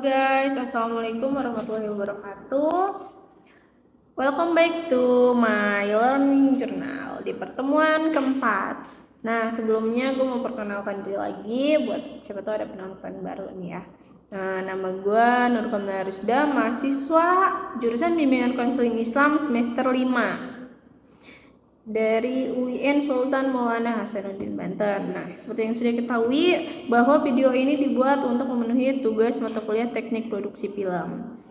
guys, Assalamualaikum warahmatullahi wabarakatuh. Welcome back to my learning journal di pertemuan keempat. Nah, sebelumnya gue mau perkenalkan diri lagi buat siapa tahu ada penonton baru nih ya. Nama gue Nur Kamila Rusda, mahasiswa jurusan Bimbingan Konseling Islam semester 5 dari UIN Sultan Maulana Hasanuddin Banten. Nah, seperti yang sudah ketahui bahwa video ini dibuat untuk memenuhi tugas mata kuliah Teknik Produksi Film.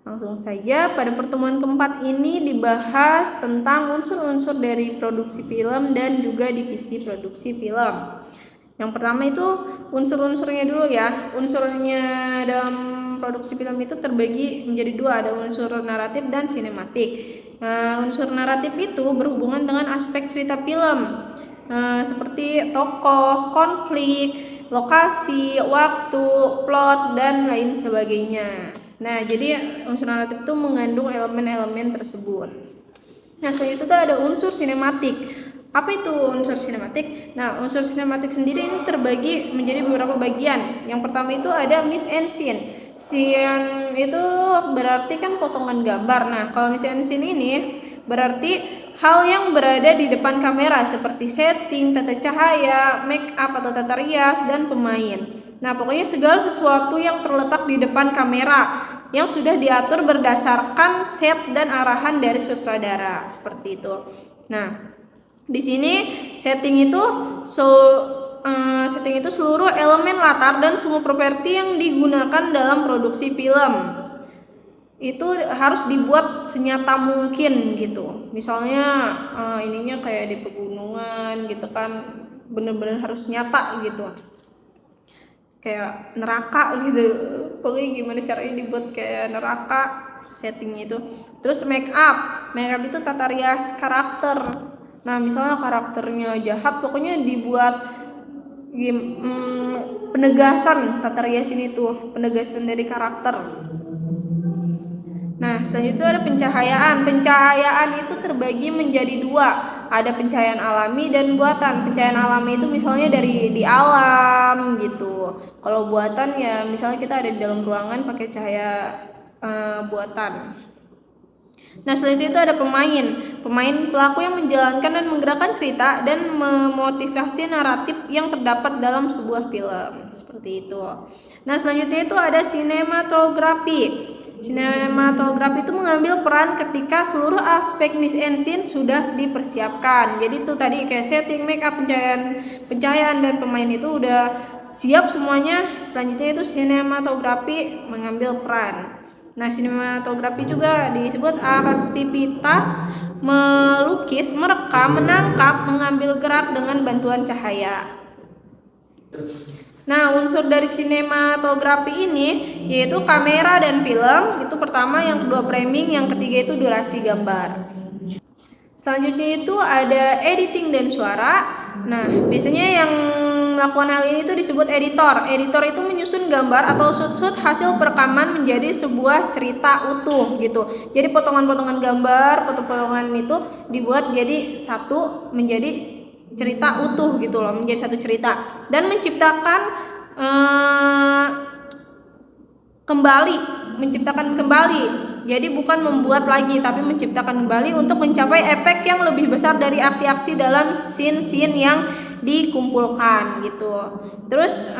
Langsung saja, pada pertemuan keempat ini dibahas tentang unsur-unsur dari produksi film dan juga divisi produksi film. Yang pertama itu unsur-unsurnya dulu ya. Unsurnya dalam produksi film itu terbagi menjadi dua, ada unsur naratif dan sinematik. Unsur naratif itu berhubungan dengan aspek cerita film, seperti tokoh, konflik, lokasi, waktu, plot, dan lain sebagainya. Nah, jadi unsur naratif itu mengandung elemen-elemen tersebut. Nah, selanjutnya itu ada unsur sinematik. Apa itu unsur sinematik? Nah, unsur sinematik sendiri ini terbagi menjadi beberapa bagian. Yang pertama itu ada mise en scene. Scene itu berarti kan potongan gambar. Nah, kalau mise en scene ini berarti hal yang berada di depan kamera seperti setting, tata cahaya, make up atau tata rias, dan pemain. Nah, pokoknya segala sesuatu yang terletak di depan kamera yang sudah diatur berdasarkan set dan arahan dari sutradara, seperti itu. Nah, di sini setting itu seluruh elemen latar dan semua properti yang digunakan dalam produksi film itu harus dibuat senyata mungkin gitu. Misalnya ininya kayak di pegunungan gitu kan, bener-bener harus nyata gitu, kayak neraka gitu. Pokoknya gimana caranya dibuat kayak neraka settingnya itu. Terus make up itu tata rias karakter. Nah, misalnya karakternya jahat, pokoknya dibuat penegasan tata rias ini tuh, penegasan dari karakter. Nah, selanjutnya ada pencahayaan. Pencahayaan itu terbagi menjadi dua. Ada pencahayaan alami dan buatan. Pencahayaan alami itu misalnya dari di alam gitu. Kalau buatan ya misalnya kita ada di dalam ruangan pakai cahaya buatan. Nah, selanjutnya itu ada pemain. Pemain pelaku yang menjalankan dan menggerakkan cerita dan memotivasi naratif yang terdapat dalam sebuah film. Seperti itu. Nah, selanjutnya itu ada sinematografi. Sinematografi itu mengambil peran ketika seluruh aspek mise en scene sudah dipersiapkan. Jadi itu tadi kayak setting, make up, pencahayaan dan pemain itu udah siap semuanya. Selanjutnya itu sinematografi mengambil peran. Nah, sinematografi juga disebut aktivitas melukis, merekam, menangkap, mengambil gerak dengan bantuan cahaya. Nah, unsur dari sinematografi ini yaitu kamera dan film. Itu pertama, yang kedua framing, yang ketiga itu durasi gambar. Selanjutnya itu ada editing dan suara. Nah, biasanya yang melakukan hal ini itu disebut editor. Editor itu menyusun gambar atau shoot hasil perekaman menjadi sebuah cerita utuh gitu. Jadi potongan-potongan gambar, potongan itu dibuat jadi satu menjadi cerita utuh gitu loh, menjadi satu cerita, dan menciptakan kembali. Jadi bukan membuat lagi, tapi menciptakan kembali untuk mencapai efek yang lebih besar dari aksi-aksi dalam scene-scene yang dikumpulkan gitu. Terus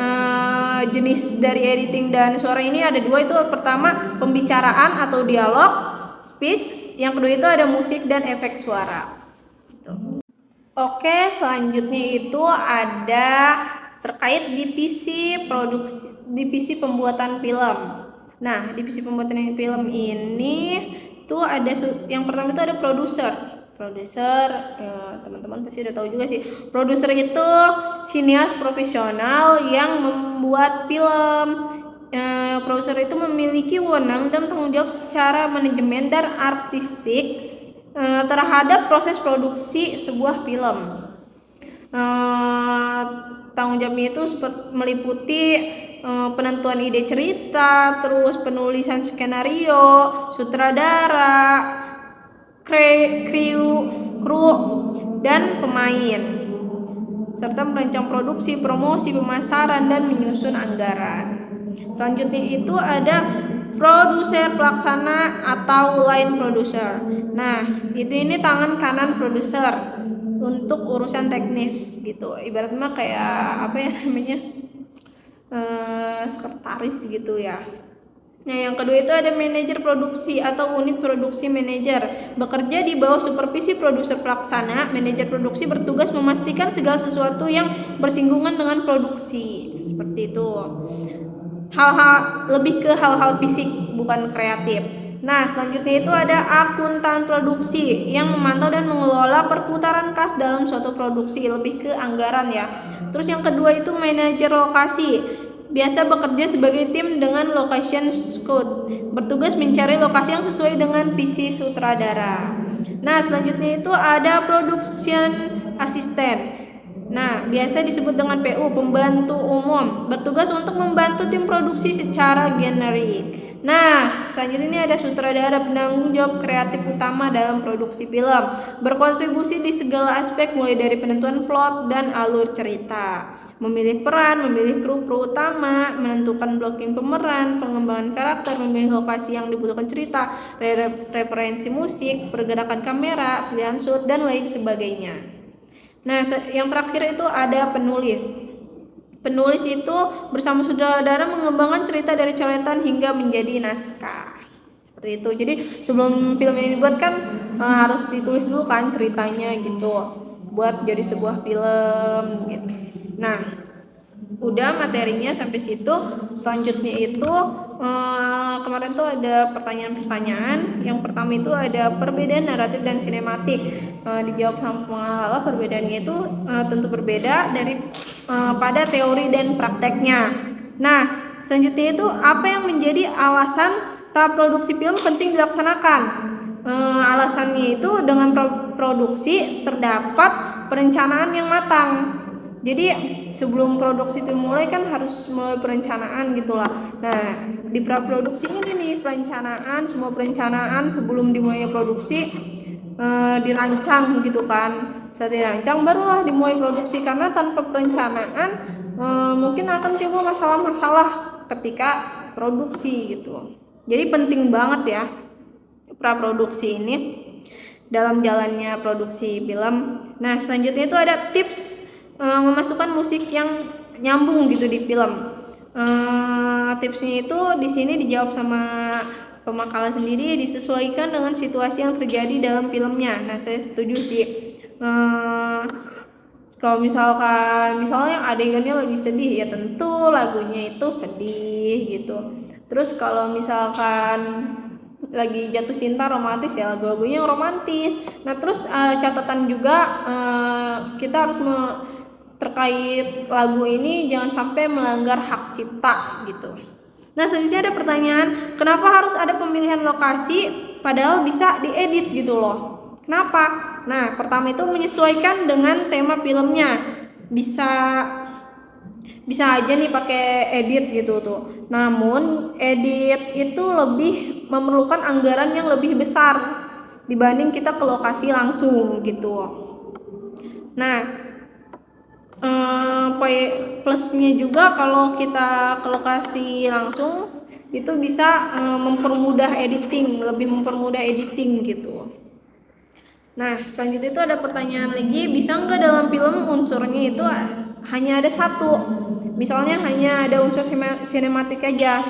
jenis dari editing dan suara ini ada dua, itu pertama pembicaraan atau dialog, speech, yang kedua itu ada musik dan efek suara gitu. Oke, selanjutnya itu ada terkait divisi pembuatan film. Nah, divisi pembuatan film ini tuh ada yang pertama itu ada produser. Teman-teman pasti udah tahu juga sih. Produser itu sinias profesional yang membuat film. Produser itu memiliki wewenang dan tanggung jawab secara manajemen dan artistik terhadap proses produksi sebuah film. Tanggung jawabnya itu meliputi penentuan ide cerita, terus penulisan skenario, sutradara, kru dan pemain, serta merancang produksi, promosi, pemasaran, dan menyusun anggaran. Selanjutnya itu ada produser pelaksana atau line producer. Nah, ini tangan kanan produser untuk urusan teknis gitu. Ibaratnya kayak apa ya namanya? Sekretaris gitu ya. Nah, yang kedua itu ada manajer produksi atau unit produksi manajer. Bekerja di bawah supervisi produser pelaksana. Manajer produksi bertugas memastikan segala sesuatu yang bersinggungan dengan produksi. Seperti itu. Lebih ke hal-hal fisik, bukan kreatif. Nah, selanjutnya itu ada akuntan produksi yang memantau dan mengelola perputaran kas dalam suatu produksi, lebih ke anggaran ya. Terus yang kedua itu manajer lokasi. Biasa bekerja sebagai tim dengan location scout, bertugas mencari lokasi yang sesuai dengan visi sutradara. Nah, selanjutnya itu ada production assistant. Nah, biasa disebut dengan PU, pembantu umum, bertugas untuk membantu tim produksi secara generik. Nah, selanjutnya ini ada sutradara, penanggung jawab kreatif utama dalam produksi film, berkontribusi di segala aspek mulai dari penentuan plot dan alur cerita, memilih peran, memilih kru utama, menentukan blocking pemeran, pengembangan karakter, memilih lokasi yang dibutuhkan cerita, referensi musik, pergerakan kamera, pilihan shoot, dan lain sebagainya. Nah, yang terakhir itu ada penulis. Penulis itu bersama sutradara mengembangkan cerita dari coretan hingga menjadi naskah. Seperti itu. Jadi sebelum film ini dibuat kan harus ditulis dulu kan ceritanya gitu, buat jadi sebuah film gitu. Nah, udah materinya sampai situ. Selanjutnya itu kemarin tuh ada pertanyaan-pertanyaan. Yang pertama itu ada perbedaan naratif dan sinematik. Dijawab sama pengahala. Perbedaannya itu tentu berbeda dari pada teori dan prakteknya. Nah, selanjutnya itu apa yang menjadi alasan tahap produksi film penting dilaksanakan? Alasannya itu dengan produksi terdapat perencanaan yang matang. Jadi sebelum produksi itu mulai kan harus mulai perencanaan gitulah. Nah, di praproduksi ini nih semua perencanaan sebelum dimulai produksi dirancang gitu kan. Setelah dirancang barulah dimulai produksi, karena tanpa perencanaan mungkin akan timbul masalah-masalah ketika produksi gitu. Jadi penting banget ya praproduksi ini dalam jalannya produksi film. Nah, selanjutnya itu ada tips memasukkan musik yang nyambung gitu di film. Tipsnya itu di sini dijawab sama pemakalan sendiri, disesuaikan dengan situasi yang terjadi dalam filmnya. Nah, saya setuju sih. Kalau misalnya adegannya lagi sedih, ya tentu lagunya itu sedih gitu. Terus kalau misalkan lagi jatuh cinta romantis, ya lagu-lagunya yang romantis. Nah, terus catatan juga kita harus terkait lagu ini jangan sampai melanggar hak cipta gitu. Nah, selanjutnya ada pertanyaan, kenapa harus ada pemilihan lokasi padahal bisa diedit gitu loh? Kenapa? Nah, pertama itu menyesuaikan dengan tema filmnya. Bisa aja nih pakai edit gitu tuh. Namun edit itu lebih memerlukan anggaran yang lebih besar dibanding kita ke lokasi langsung gitu. Nah, plusnya juga kalau kita ke lokasi langsung itu bisa mempermudah editing gitu. Nah, selanjutnya itu ada pertanyaan lagi, bisa nggak dalam film unsurnya itu hanya ada satu, misalnya hanya ada unsur sinematik aja?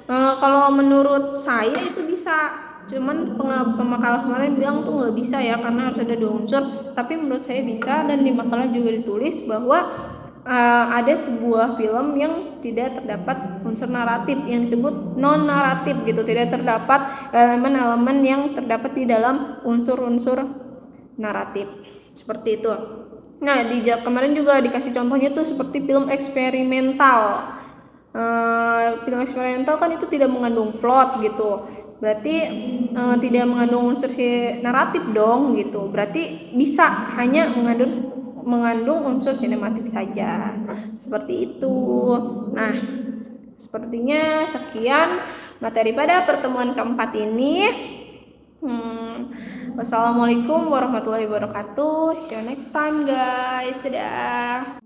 Kalau menurut saya itu bisa, cuman pemakalah kemarin bilang tuh nggak bisa ya karena harus ada 2 unsur, tapi menurut saya bisa. Dan di makalah juga ditulis bahwa ada sebuah film yang tidak terdapat unsur naratif yang disebut non naratif gitu, tidak terdapat elemen-elemen yang terdapat di dalam unsur-unsur naratif seperti itu. Nah, kemarin juga dikasih contohnya tuh seperti film eksperimental. Film eksperimental kan itu tidak mengandung plot gitu, berarti tidak mengandung unsur naratif dong gitu, berarti bisa hanya mengandung unsur sinematik saja, seperti itu. Nah, sepertinya sekian materi pada pertemuan keempat ini. Wassalamualaikum warahmatullahi wabarakatuh. See you next time guys. Dadah.